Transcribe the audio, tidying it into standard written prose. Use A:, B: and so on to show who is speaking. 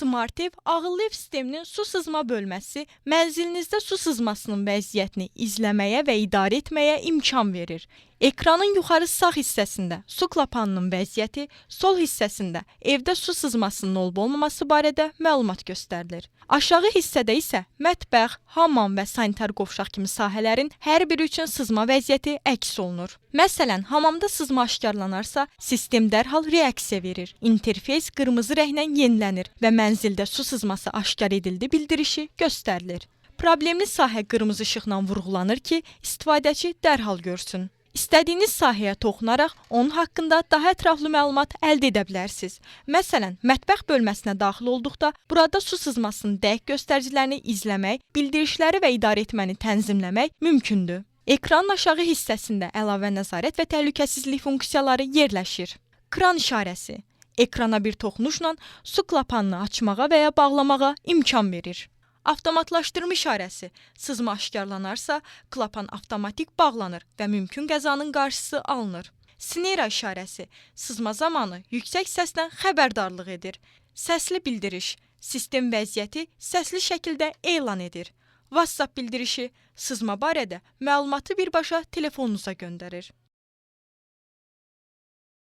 A: Smart ev ağıllı ev sisteminin su sızma bölməsi mənzilinizdə su sızmasının vəziyyətini izləməyə və idarə etməyə imkan verir. Ekranın yuxarı sağ hissəsində su klapanının vəziyyəti, sol hissəsində evdə su sızmasının olub-olmaması barədə məlumat göstərilir. Aşağı hissədə isə mətbəx, hamam və sanitar qovşaq kimi sahələrin hər biri üçün sızma vəziyyəti əks olunur. Məsələn, hamamda sızma aşkarlanarsa, sistem dərhal reaksiya verir. İnterfeys qırmızı rənglə yenilənir və mənzildə su sızması aşkar edildi bildirişi göstərilir. Problemli sahə qırmızı işıqla vurğulanır ki, istifadəçi dərhal görsün. İstədiyiniz sahəyə toxunaraq onun haqqında daha ətraflı məlumat əldə edə bilərsiniz. Məsələn, mətbəx bölməsinə daxil olduqda burada su sızmasının dəqiq göstəricilərini izləmək, bildirişləri və idarə etməni tənzimləmək mümkündür. Ekranın aşağı hissəsində əlavə nəzarət və təhlükəsizlik funksiyaları yerləşir. Kran işarəsi. Ekrana bir toxunuşla su klapanını açmağa və ya bağlamağa imkan verir. Avtomatlaşdırma işarəsi. Sızma aşkarlanarsa, klapan avtomatik bağlanır və mümkün qəzanın qarşısı alınır. Sinera işarəsi. Sızma zamanı yüksək səslə xəbərdarlıq edir. Səsli bildiriş. Sistem vəziyyəti səsli şəkildə elan edir. WhatsApp bildirişi. Sızma barədə məlumatı birbaşa telefonunuza göndərir.